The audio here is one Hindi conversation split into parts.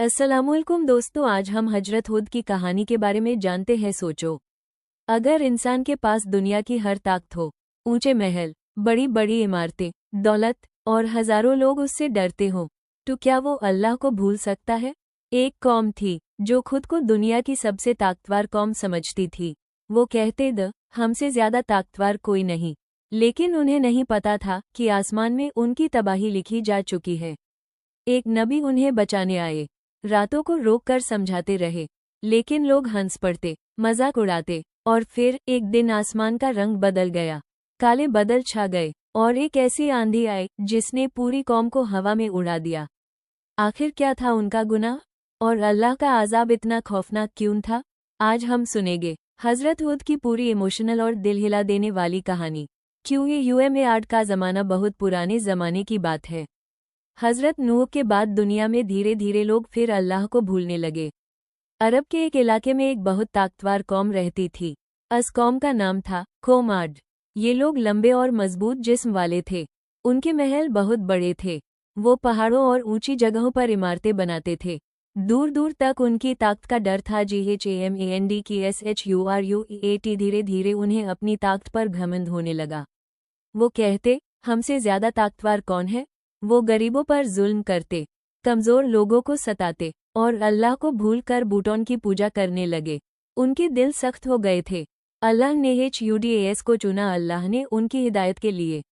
अस्सलामुअलैकुम दोस्तों, आज हम हजरत हुद की कहानी के बारे में जानते हैं। सोचो, अगर इंसान के पास दुनिया की हर ताकत हो, ऊंचे महल, बड़ी बड़ी इमारतें, दौलत और हजारों लोग उससे डरते हों, तो क्या वो अल्लाह को भूल सकता है? एक कौम थी जो खुद को दुनिया की सबसे ताकतवर कौम समझती थी। वो कहते द हमसे ज्यादा ताकतवर कोई नहीं, लेकिन उन्हें नहीं पता था कि आसमान में उनकी तबाही लिखी जा चुकी है। एक नबी उन्हें बचाने आए, रातों को रोक कर समझाते रहे, लेकिन लोग हंस पड़ते, मजाक उड़ाते, और फिर एक दिन आसमान का रंग बदल गया। काले बादल छा गए और एक ऐसी आंधी आई जिसने पूरी कौम को हवा में उड़ा दिया। आखिर क्या था उनका गुनाह, और अल्लाह का आज़ाब इतना खौफनाक क्यों था? आज हम सुनेंगे हजरत हुद की पूरी इमोशनल और दिल हिला देने वाली कहानी। क्यों ये यूएमए आर्ट का ज़माना बहुत पुराने ज़माने की बात है। हजरत नूह के बाद दुनिया में धीरे धीरे लोग फिर अल्लाह को भूलने लगे। अरब के एक इलाके में एक बहुत ताकतवर कौम रहती थी। उस कौम का नाम था कोमाड। ये लोग लंबे और मजबूत जिस्म वाले थे। उनके महल बहुत बड़े थे। वो पहाड़ों और ऊंची जगहों पर इमारतें बनाते थे। दूर दूर तक उनकी ताकत का डर था। GHAMAND की SHURUEAT। धीरे धीरे उन्हें अपनी ताकत पर घमंड होने लगा। वो कहते, हमसे ज्यादा ताकतवर कौन है? वो गरीबों पर जुल्म करते, कमजोर लोगों को सताते और अल्लाह को भूलकर बूटों की पूजा करने लगे। उनके दिल सख्त हो गए थे। अल्लाह ने HUDAS को चुना। अल्लाह ने उनकी हिदायत के लिए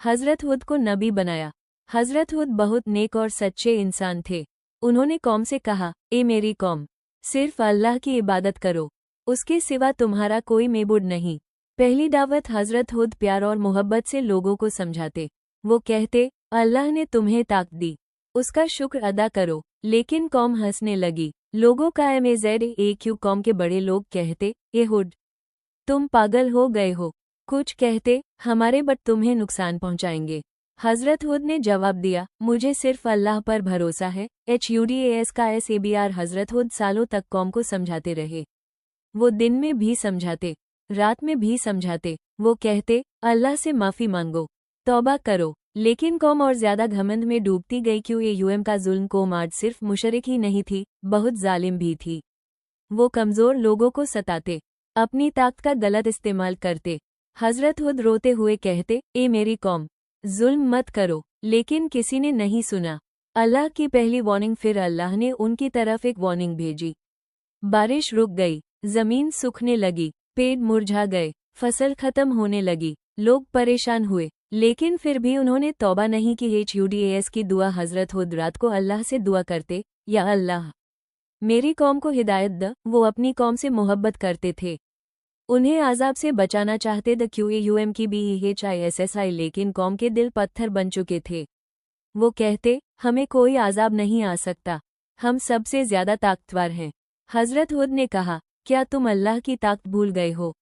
हजरत हुद को नबी बनाया। हजरत हुद बहुत नेक और सच्चे इंसान थे। उन्होंने कौम से कहा, ए मेरी कौम, सिर्फ अल्लाह की इबादत करो, उसके सिवा तुम्हारा कोई मेबुड नहीं। पहली दावत हजरत हुद प्यार और मोहब्बत से लोगों को समझाते। वो कहते, अल्लाह ने तुम्हें ताकत दी, उसका शुक्र अदा करो। लेकिन कौम हंसने लगी। लोगों का MAZAQ कौम के बड़े लोग कहते, ए हुद, तुम पागल हो गए हो। कुछ कहते, हमारे बट तुम्हें नुकसान पहुंचाएंगे। हजरत हुद ने जवाब दिया, मुझे सिर्फ अल्लाह पर भरोसा है। HUDAS का SABR। हजरत हुद सालों तक कौम को समझाते रहे। वो दिन में भी समझाते, रात में भी समझाते। वो कहते, अल्लाह से माफी मांगो, तौबा करो। लेकिन कौम और ज्यादा घमंड में डूबती गई। QAUM का जुल्म कौम आज सिर्फ मुशरिक ही नहीं थी, बहुत जालिम भी थी। वो कमजोर लोगों को सताते, अपनी ताकत का गलत इस्तेमाल करते। हजरत हुद रोते हुए कहते, ए मेरी कौम, जुल्म मत करो। लेकिन किसी ने नहीं सुना। अल्लाह की पहली वार्निंग। फिर अल्लाह ने उनकी तरफ एक वार्निंग भेजी। बारिश रुक गई, जमीन सूखने लगी, पेड़ मुरझा गए, फसल खत्म होने लगी। लोग परेशान हुए, लेकिन फिर भी उन्होंने तौबा नहीं की। HUDAS की दुआ। हजरत हुद रात को अल्लाह से दुआ करते, या अल्लाह, मेरी कौम को हिदायत द। वो अपनी कौम से मोहब्बत करते थे, उन्हें आज़ाब से बचाना चाहते द। QAUM की BEHISSI। लेकिन कौम के दिल पत्थर बन चुके थे। वो कहते, हमें कोई आज़ाब नहीं आ सकता, हम सबसे ज्यादा ताकतवर हैं। हजरत हुद ने कहा, क्या तुम अल्लाह की ताकत भूल गए हो?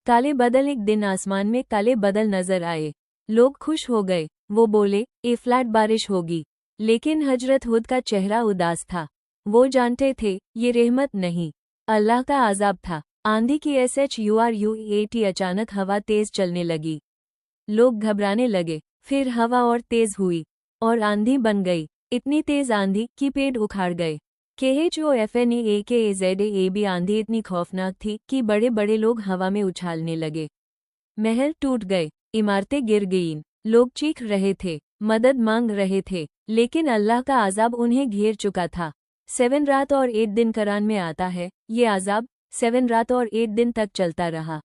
काले बादल। एक दिन आसमान में काले बादल नजर आए। लोग खुश हो गए। वो बोले, ए फ्लैट बारिश होगी। लेकिन हजरत हुद का चेहरा उदास था। वो जानते थे, ये रहमत नहीं, अल्लाह का आज़ाब था। आंधी की SHURUEAT। अचानक हवा तेज चलने लगी। लोग घबराने लगे। फिर हवा और तेज हुई और आंधी बन गई। इतनी तेज आंधी कि पेड़ उखाड़ गए। KHOFNAAKAZAB। आंधी इतनी खौफनाक थी कि बड़े बड़े लोग हवा में उछालने लगे। महल टूट गए, इमारतें गिर गईं। लोग चीख रहे थे, मदद मांग रहे थे, लेकिन अल्लाह का आज़ाब उन्हें घेर चुका था। 7 रात और 8 दिन कुरान में आता है। ये आज़ाब 7 रात और 8 दिन तक चलता रहा।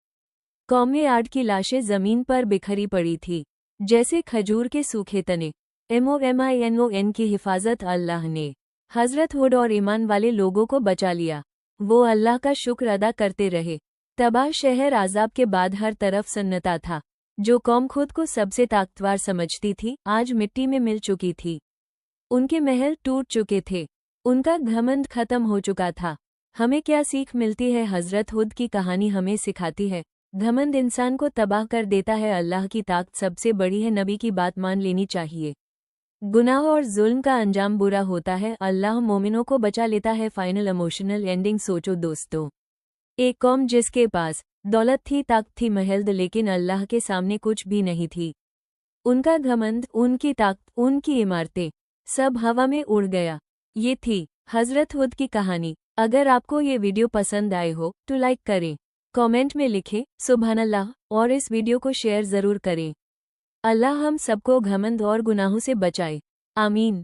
कौमे आड की लाशें जमीन पर बिखरी पड़ी थी, जैसे खजूर के सूखे तने। MOMINON की हिफाजत। अल्लाह ने हजरत हुद और ईमान वाले लोगों को बचा लिया। वो अल्लाह का शुक्र अदा करते रहे। तबाह शहर। आज़ाब के बाद हर तरफ सन्नता था। जो कौम खुद को सबसे ताकतवर समझती थी, आज मिट्टी में मिल चुकी थी। उनके महल टूट चुके थे, उनका घमंड खत्म हो चुका था। हमें क्या सीख मिलती है? हजरत हुद की कहानी हमें सिखाती है, घमंड इंसान को तबाह कर देता है। अल्लाह की ताकत सबसे बड़ी है। नबी की बात मान लेनी चाहिए। गुनाह और जुल्म का अंजाम बुरा होता है, अल्लाह मोमिनों को बचा लेता है। Final emotional ending. सोचो दोस्तों, एक कौम जिसके पास दौलत थी, ताकत थी, महल, लेकिन अल्लाह के सामने कुछ भी नहीं थी। उनका घमंड, उनकी ताकत, उनकी इमारतें, सब हवा में उड़ गया। ये थी हजरत हुद की कहानी। अगर आपको ये वीडियो पसंद आए हो तो लाइक करें, कमेंट में लिखें सुभान अल्लाह और इस वीडियो को शेयर ज़रूर करें। अल्लाह हम सबको घमंड और गुनाहों से बचाए। आमीन।